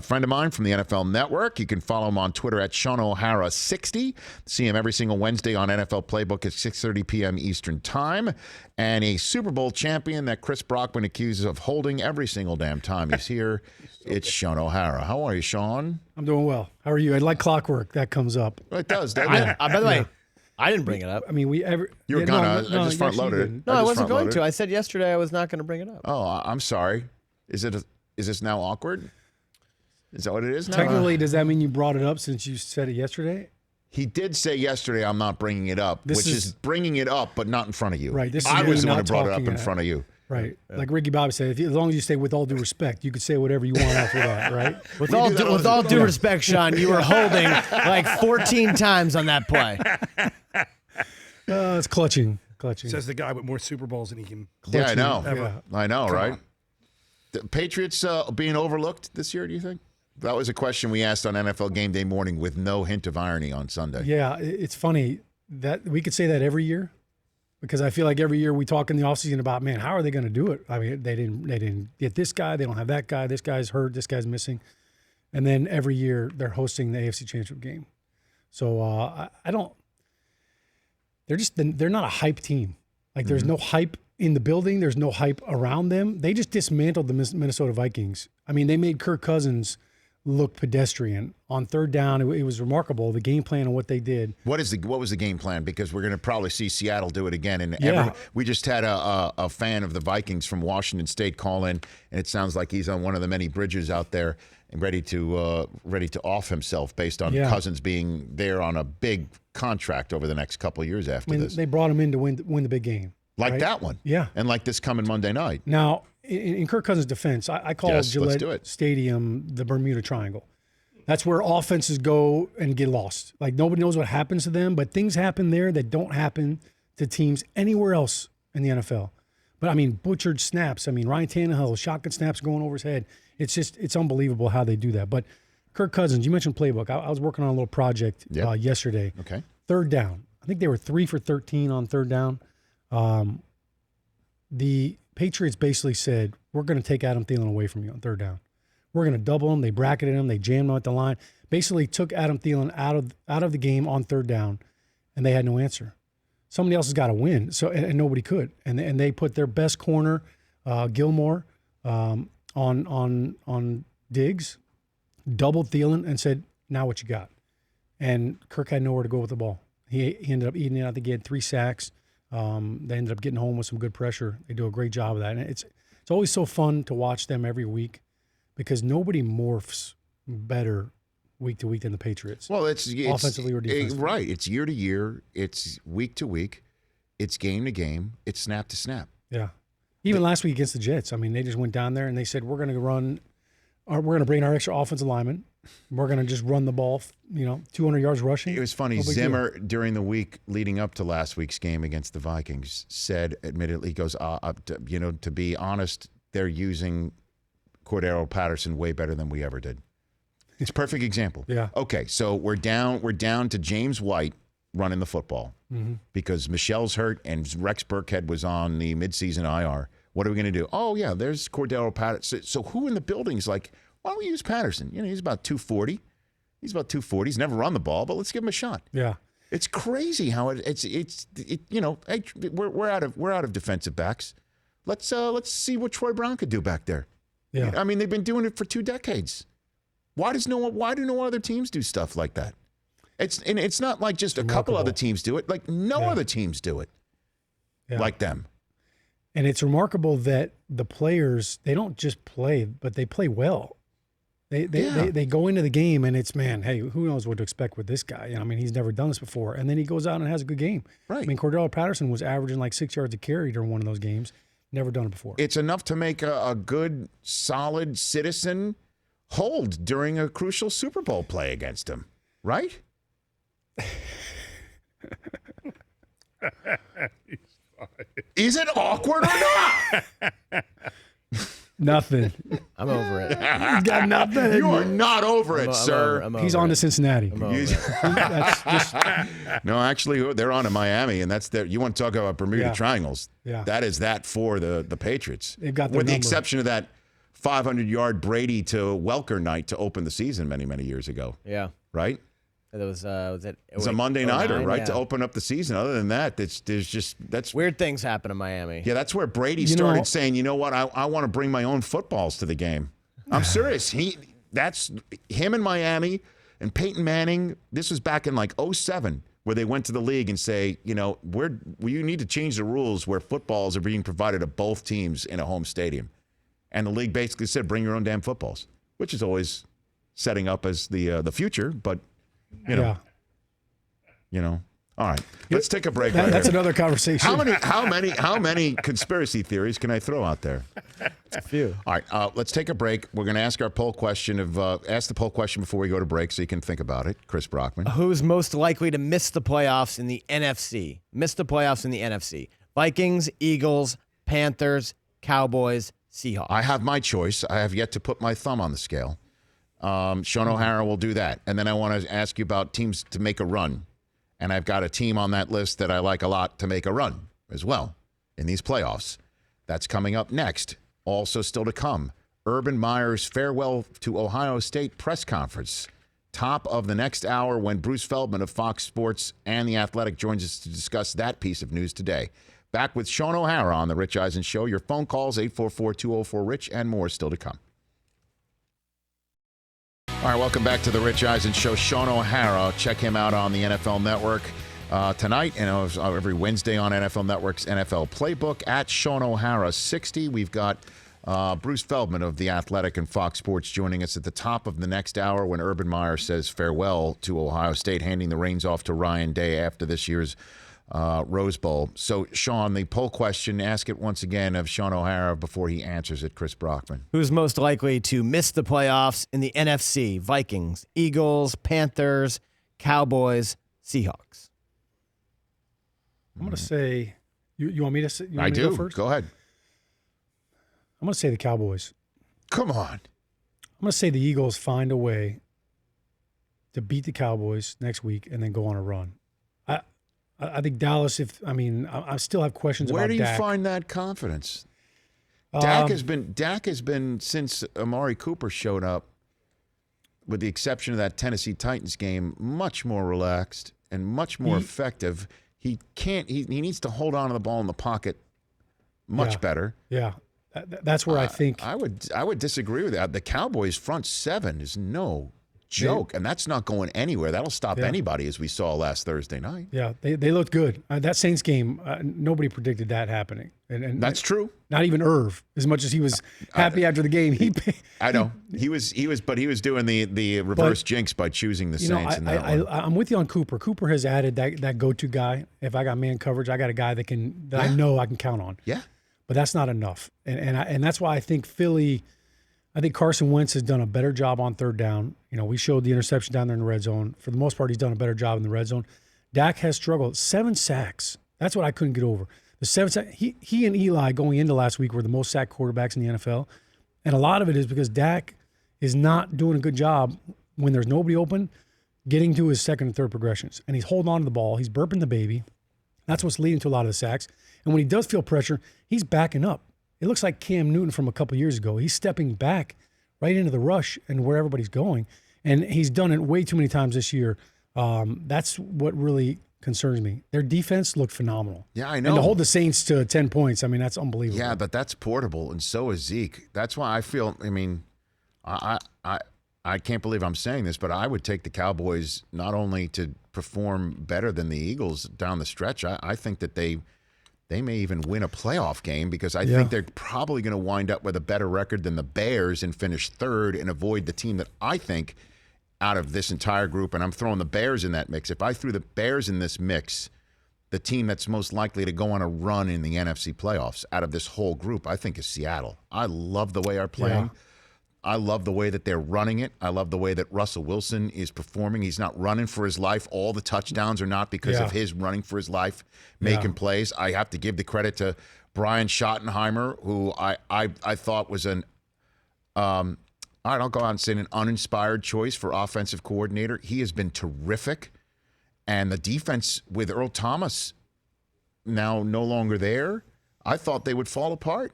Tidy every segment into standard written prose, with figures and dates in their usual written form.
a friend of mine from the NFL Network. You can follow him on Twitter at Shaun O'Hara 60. See him every single Wednesday on NFL Playbook at 6:30 p.m. Eastern Time. And a Super Bowl champion that Chris Brockman accuses of holding every single damn time he's here. It's Shaun O'Hara. How are you, Shaun? I'm doing well. How are you? I like clockwork. That comes up. It does, doesn't it? By the way, I didn't bring it up. I mean, You were gonna. I just front-loaded it. No, I wasn't going to. I said yesterday I was not going to bring it up. Oh, I'm sorry. Is this now awkward? Is that what it is now? Technically, does that mean you brought it up since you said it yesterday? He did say yesterday, I'm not bringing it up, which is bringing it up, but not in front of you. Right. I was the one who brought it up in front of you. Right. Yeah. Like Ricky Bobby said, as long as you say with all due respect, you could say whatever you want after that, right? With all due respect, Shaun, you were holding like 14 times on that play. It's clutching. Says the guy with more Super Bowls than he can. Yeah, I know. Ever. I know, right? The Patriots being overlooked this year, do you think? That was a question we asked on NFL Game Day morning with no hint of irony on Sunday. Yeah, it's funny that we could say that every year because I feel like every year we talk in the offseason about, man, how are they going to do it? I mean, they didn't get this guy. They don't have that guy. This guy's hurt. This guy's missing. And then every year they're hosting the AFC Championship game. So I don't – they're not a hype team. Like there's no hype in the building. There's no hype around them. They just dismantled the Minnesota Vikings. I mean, they made Kirk Cousins – look pedestrian on third down. It was remarkable, the game plan and what they did. What was the game plan? Because we're going to probably see Seattle do it again. And we just had a fan of the Vikings from Washington State call in, and it sounds like he's on one of the many bridges out there and ready to off himself based on Cousins being there on a big contract over the next couple of years after this. They brought him in to win the big game. Like that one. Yeah. And like this coming Monday night. Now, in Kirk Cousins' defense, I call Gillette Stadium the Bermuda Triangle. That's where offenses go and get lost. Like nobody knows what happens to them, but things happen there that don't happen to teams anywhere else in the NFL. But I mean, butchered snaps. I mean, Ryan Tannehill, shotgun snaps going over his head. It's unbelievable how they do that. But Kirk Cousins, you mentioned playbook. I was working on a little project yesterday. Okay. Third down. I think they were 3 for 13 on third down. The Patriots basically said, we're going to take Adam Thielen away from you on third down. We're going to double him. They bracketed him. They jammed him at the line. Basically took Adam Thielen out of the game on third down, and they had no answer. Somebody else has got to win, and nobody could. And they put their best corner, Gilmore, on Diggs, doubled Thielen, and said, now what you got? And Kirk had nowhere to go with the ball. He ended up eating it. I think he had 3 sacks. They ended up getting home with some good pressure. They do a great job of that. And it's always so fun to watch them every week because nobody morphs better week to week than the Patriots. Well, it's offensively or defensively. Right. It's year to year. It's week to week. It's game to game. It's snap to snap. Yeah. Even last week against the Jets, I mean, they just went down there and they said, we're going to bring our extra offensive linemen. We're going to just run the ball, 200 yards rushing. It was funny. Zimmer, during the week leading up to last week's game against the Vikings, said, admittedly, he goes, to be honest, they're using Cordero Patterson way better than we ever did. It's a perfect example. Yeah. Okay, so we're down to James White running the football because Michelle's hurt and Rex Burkhead was on the midseason IR. What are we going to do? Oh, yeah, there's Cordero Patterson. So who in the building is like, why don't we use Patterson? He's about 240. He's never run the ball, but let's give him a shot. Yeah. It's crazy how hey, we're out of defensive backs. Let's see what Troy Brown could do back there. Yeah. I mean, they've been doing it for 2 decades. Why do no other teams do stuff like that? It's not like just a couple other teams do it. Like no other teams do it like them. And it's remarkable that the players, they don't just play, but they play well. They go into the game and it's, man, hey, who knows what to expect with this guy? I mean, he's never done this before. And then he goes out and has a good game. Right. I mean, Cordero Patterson was averaging like 6 yards a carry during one of those games. Never done it before. It's enough to make a good, solid citizen hold during a crucial Super Bowl play against him, right? Is it awkward or not? Nothing. I'm over it. He's got nothing. You are not over it, sir. He's on to Cincinnati. That's just, no, actually, they're on to Miami, and that's their. You want to talk about Bermuda Triangles? Yeah. That is that for the Patriots. They've got their with the number. exception of that 500-yard Brady to Welker night to open the season many, many years ago. Yeah. Right? It was it? It's a Monday nighter, right? Yeah. To open up the season. Other than that, that's Weird things happen in Miami. Yeah, that's where Brady started saying, you know what, I want to bring my own footballs to the game. I'm serious. That's him in Miami and Peyton Manning. This was back in like 2007, where they went to the league and say, you know, you need to change the rules where footballs are being provided to both teams in a home stadium. And the league basically said, bring your own damn footballs, which is always setting up as the future, but you know. All right, let's take a break. That's another conversation. How many conspiracy theories can I throw out there? A few. All right, let's take a break. We're going to ask our poll question ask the poll question before we go to break, so you can think about it. Chris Brockman. Who's most likely to miss the playoffs in the NFC? Vikings, Eagles, Panthers, Cowboys, Seahawks. I have my choice. I have yet to put my thumb on the scale. Shaun O'Hara will do that. And then I want to ask you about teams to make a run. And I've got a team on that list that I like a lot to make a run as well in these playoffs. That's coming up next. Also still to come, Urban Meyer's farewell to Ohio State press conference. Top of the next hour when Bruce Feldman of Fox Sports and The Athletic joins us to discuss that piece of news today. Back with Shaun O'Hara on The Rich Eisen Show. Your phone calls, 844-204-RICH, and more still to come. All right, welcome back to The Rich Eisen Show. Shaun O'Hara, check him out on the NFL Network tonight and every Wednesday on NFL Network's NFL Playbook at Shaun O'Hara 60. We've got Bruce Feldman of The Athletic and Fox Sports joining us at the top of the next hour when Urban Meyer says farewell to Ohio State, handing the reins off to Ryan Day after this year's Rose Bowl. So, Shaun, the poll question, ask it once again of Shaun O'Hara before he answers it, Chris Brockman. Who's most likely to miss the playoffs in the NFC? Vikings, Eagles, Panthers, Cowboys, Seahawks. I'm going to say, you want me to say? You want I me to do. go first? Go ahead. I'm going to say the Cowboys. Come on. I'm going to say the Eagles find a way to beat the Cowboys next week and then go on a run. I think Dallas, I still have questions Where about do you Dak. find that confidence? Dak has been since Amari Cooper showed up, with the exception of that Tennessee Titans game, much more relaxed and much more effective. He needs to hold on to the ball in the pocket much better. Yeah. That's where I think I would disagree with that. The Cowboys front seven is no joke, and that's not going anywhere. That'll stop anybody, as we saw last Thursday night. Yeah, they looked good. That Saints game, nobody predicted that happening. And that's true. Not even Irv, as much as he was happy after the game. I know he was doing the reverse jinx by choosing the Saints. I'm with you on Cooper. Cooper has added that go-to guy. If I got man coverage, I got a guy that I know I can count on. Yeah, but that's not enough, and that's why I think Philly. I think Carson Wentz has done a better job on third down. We showed the interception down there in the red zone. For the most part, he's done a better job in the red zone. Dak has struggled. 7 sacks. That's what I couldn't get over. The 7 sacks. He and Eli going into last week were the most sacked quarterbacks in the NFL. And a lot of it is because Dak is not doing a good job when there's nobody open, getting to his second and third progressions. And he's holding on to the ball. He's burping the baby. That's what's leading to a lot of the sacks. And when he does feel pressure, he's backing up. It looks like Cam Newton from a couple years ago. He's stepping back right into the rush and where everybody's going. And he's done it way too many times this year. That's what really concerns me. Their defense looked phenomenal. Yeah, I know. And to hold the Saints to 10 points, that's unbelievable. Yeah, but that's portable, and so is Zeke. That's why I feel, I can't believe I'm saying this, but I would take the Cowboys not only to perform better than the Eagles down the stretch, I think that they may even win a playoff game, because I think they're probably going to wind up with a better record than the Bears and finish third and avoid the team that I think out of this entire group, and I'm throwing the Bears in that mix. If I threw the Bears in this mix, the team that's most likely to go on a run in the NFC playoffs out of this whole group, I think, is Seattle. I love the way they're playing. Yeah. I love the way that they're running it. I love the way that Russell Wilson is performing. He's not running for his life. All the touchdowns are not because of his running for his life, making plays. I have to give the credit to Brian Schottenheimer, who I thought was all right, I'll go out and say an uninspired choice for offensive coordinator. He has been terrific. And the defense with Earl Thomas now no longer there, I thought they would fall apart.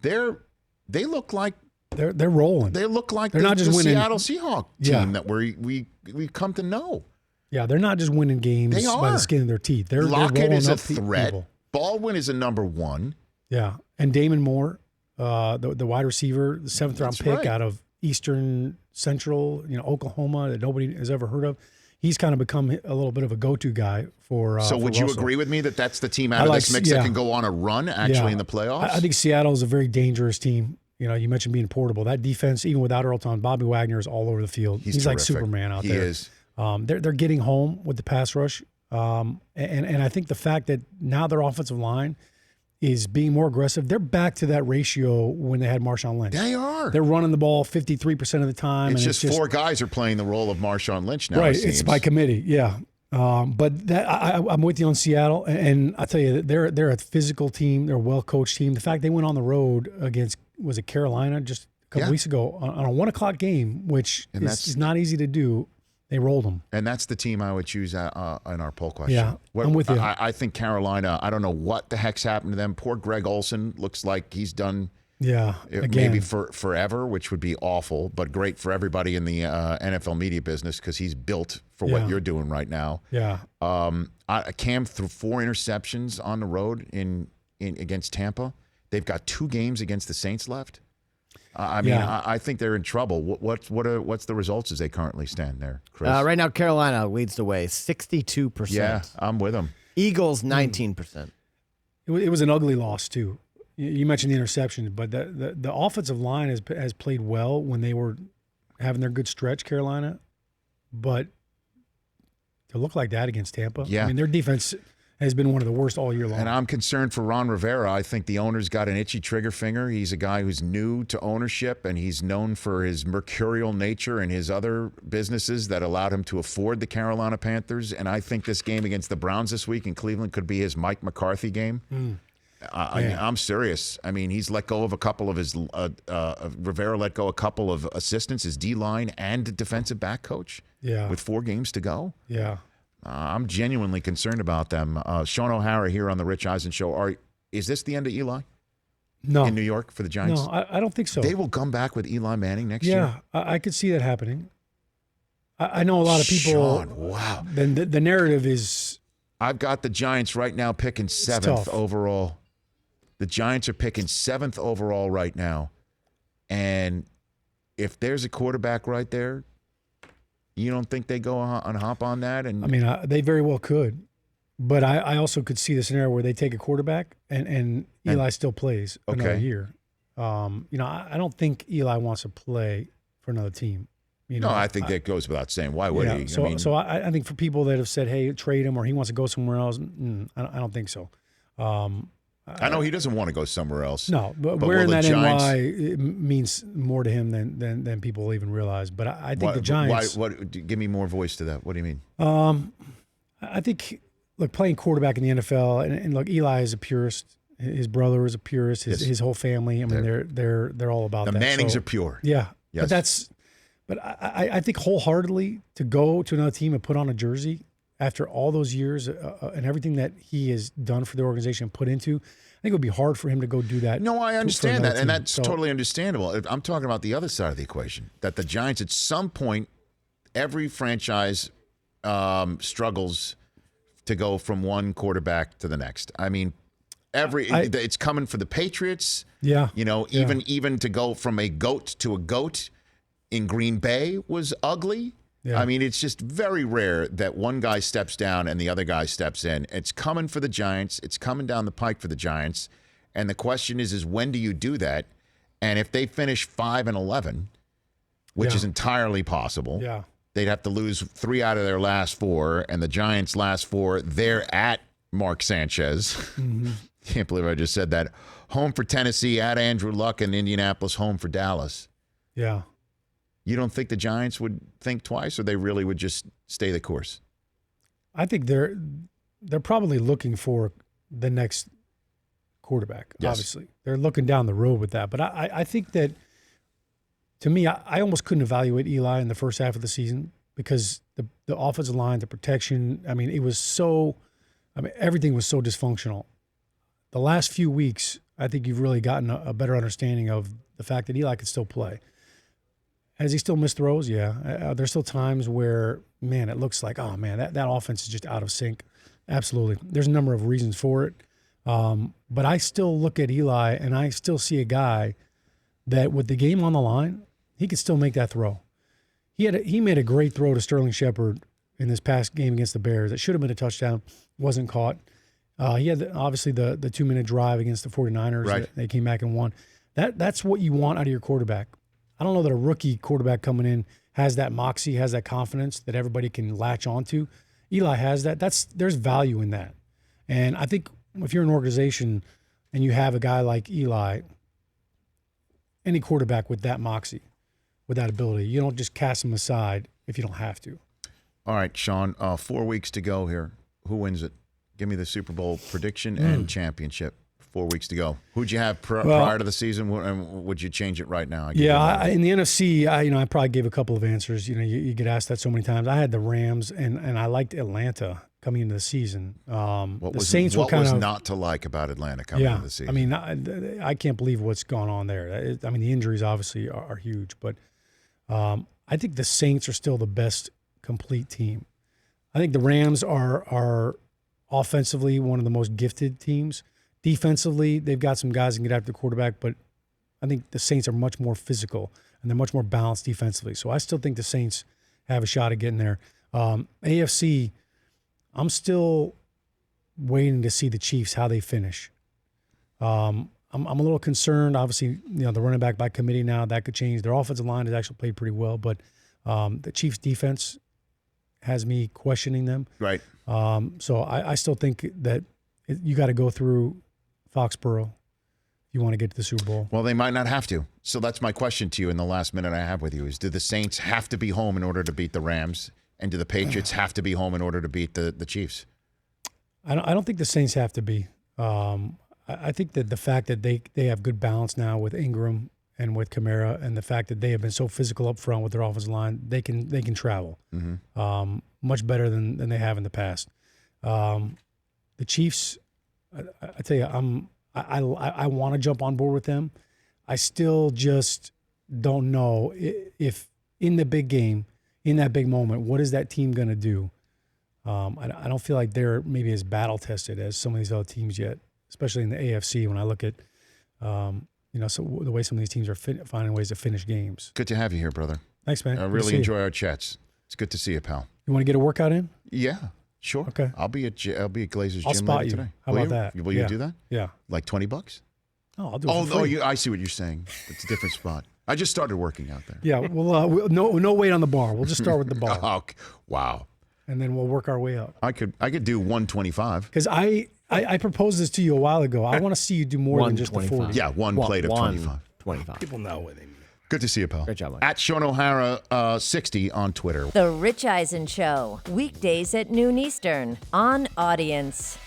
They look like They're rolling. They look like they're not just the winning. Seattle Seahawks team that we come to know. Yeah, they're not just winning games They by are. the skin of their teeth. They're Lockett rolling is a up threat. people. Baldwin is a number one. Yeah, and Damon Moore, the wide receiver, the 7th-round pick right. out of Eastern Central, Oklahoma, that nobody has ever heard of. He's kind of become a little bit of a go-to guy for. So would for you Russell. agree with me that that's the team out of this mix that can go on a run in the playoffs? I think Seattle is a very dangerous team. You mentioned being portable. That defense, even without Earl Thomas, Bobby Wagner is all over the field. He's like Superman out there. He is. They're getting home with the pass rush, and I think the fact that now their offensive line is being more aggressive. They're back to that ratio when they had Marshawn Lynch. They are. They're running the ball 53% of the time. It's and just four guys are playing the role of Marshawn Lynch now. Right, it seems. it's by committee, yeah. But that I'm with you on Seattle, and I tell you, they're a physical team. They're a well-coached team. The fact they went on the road against, was it Carolina just a couple weeks ago on a 1:00 game, which is not easy to do. They rolled them. And that's the team I would choose in our poll question. Yeah, I'm with you. I think Carolina, I don't know what the heck's happened to them. Poor Greg Olson looks like he's done maybe for forever, which would be awful, but great for everybody in the NFL media business because he's built for what you're doing right now. Yeah. Cam threw 4 interceptions on the road in against Tampa. They've got 2 games against the Saints left. I think they're in trouble. What's the results as they currently stand there, Chris? Right now, Carolina leads the way, 62%. Yeah, I'm with them. Eagles, 19%. It was an ugly loss too. You mentioned the interception, but the offensive line has played well when they were having their good stretch, Carolina. But to look like that against Tampa, their defense has been one of the worst all year long. And I'm concerned for Ron Rivera. I think the owner's got an itchy trigger finger. He's a guy who's new to ownership, and he's known for his mercurial nature and his other businesses that allowed him to afford the Carolina Panthers. And I think this game against the Browns this week in Cleveland could be his Mike McCarthy game. I'm serious. He's let go of a couple of his Rivera let go a couple of assistants, his D-line and defensive back coach. Yeah. With 4 games to go. Yeah. I'm genuinely concerned about them. Shaun O'Hara here on the Rich Eisen Show. Is this the end of Eli? No. In New York for the Giants? No, I don't think so. They will come back with Eli Manning next year? Yeah, I could see that happening. I know a lot of people. Shaun, wow. The narrative is. I've got the Giants right now picking 7th overall. The Giants are picking 7th overall right now. And if there's a quarterback right there, you don't think they go and hop on that? And they very well could. But I also could see the scenario where they take a quarterback and Eli still plays another year. I don't think Eli wants to play for another team. I think that goes without saying. Why would he? So I think for people that have said, hey, trade him or he wants to go somewhere else, I don't think so. I know he doesn't want to go somewhere else. No, but wearing that Giants, NY it means more to him than people even realize. But I think the Giants. Give me more voice to that. What do you mean? I think, playing quarterback in the NFL, and look, Eli is a purist. His brother is a purist. His whole family. They're all about that. The Mannings are pure. Yeah. Yes. But I think wholeheartedly to go to another team and put on a jersey after all those years and everything that he has done for the organization and put into, I think it would be hard for him to go do that. No, I understand that, and that's totally understandable. I'm talking about the other side of the equation, that the Giants at some point, every franchise struggles to go from one quarterback to the next. It's coming for the Patriots. Yeah. Even to go from a goat to a goat in Green Bay was ugly. Yeah. It's just very rare that one guy steps down and the other guy steps in. It's coming for the Giants. It's coming down the pike for the Giants. And the question is when do you do that? And if they finish 5-11, which is entirely possible, they'd have to lose 3 out of their last 4. And the Giants' last 4, they're at Mark Sanchez. Mm-hmm. Can't believe I just said that. Home for Tennessee, at Andrew Luck, and Indianapolis, home for Dallas. Yeah. You don't think the Giants would think twice, or they really would just stay the course? I think they're probably looking for the next quarterback. Yes. Obviously, they're looking down the road with that. But I think that, to me, I almost couldn't evaluate Eli in the first half of the season because the offensive line, the protection. It was so. Everything was so dysfunctional. The last few weeks, I think you've really gotten a better understanding of the fact that Eli could still play. Has he still missed throws? Yeah. There's still times where, man, it looks like, oh, man, that offense is just out of sync. Absolutely. There's a number of reasons for it. But I still look at Eli, and I still see a guy that with the game on the line, he could still make that throw. He made a great throw to Sterling Shepard in this past game against the Bears. It should have been a touchdown. Wasn't caught. He had, obviously, the 2-minute drive against the 49ers. Right. They came back and won. That's what you want out of your quarterback. I don't know that a rookie quarterback coming in has that moxie, has that confidence that everybody can latch onto. Eli has that. There's value in that. And I think if you're an organization and you have a guy like Eli, any quarterback with that moxie, with that ability, you don't just cast him aside if you don't have to. All right, Shaun, 4 weeks to go here. Who wins it? Give me the Super Bowl prediction and championship. 4 weeks to go. Who'd you have prior to the season, and would you change it right now? In the NFC, I probably gave a couple of answers. You get asked that so many times. I had the Rams, and I liked Atlanta coming into the season. What the Saints were kind of not to like about Atlanta coming into the season? I mean, I can't believe what's gone on there. I mean, the injuries obviously are huge, but I think the Saints are still the best complete team. I think the Rams are offensively one of the most gifted teams. Defensively, they've got some guys that can get after the quarterback, but I think the Saints are much more physical and they're much more balanced defensively. So I still think the Saints have a shot at getting there. AFC, I'm still waiting to see the Chiefs, how they finish. I'm a little concerned. Obviously, the running back by committee now, that could change. Their offensive line has actually played pretty well, but the Chiefs' defense has me questioning them. Right. So I still think that you got to go through Foxborough if you want to get to the Super Bowl. Well, they might not have to. So that's my question to you in the last minute I have with you is, do the Saints have to be home in order to beat the Rams? And do the Patriots have to be home in order to beat the Chiefs? I don't think the Saints have to be. I think that the fact that they have good balance now with Ingram and with Kamara, and the fact that they have been so physical up front with their offensive line, they can travel much better than they have in the past. The Chiefs, I tell you, I want to jump on board with them. I still just don't know if in the big game, in that big moment, what is that team going to do? I don't feel like they're maybe as battle tested as some of these other teams yet, especially in the AFC. When I look at so the way some of these teams are finding ways to finish games. Good to have you here, brother. Thanks, man. I really enjoy our chats. It's good to see you, pal. You want to get a workout in? Yeah. Sure. Okay. I'll be at Glazer's I'll gym spot later you. today. How about that? Will you do that? Yeah. Like $20? Oh, I'll do it for free. I see what you're saying. It's a different spot. I just started working out there. Yeah. Well, no weight on the bar. We'll just start with the bar. Oh, wow. And then we'll work our way up. I could do 125. Because I proposed this to you a while ago. I want to see you do more than just the 40. Yeah, one plate of 25. 25. People know what they mean. Good to see you, pal. Great job, Mike. At Shaun O'Hara 60 on Twitter. The Rich Eisen Show, weekdays at noon Eastern on Audience.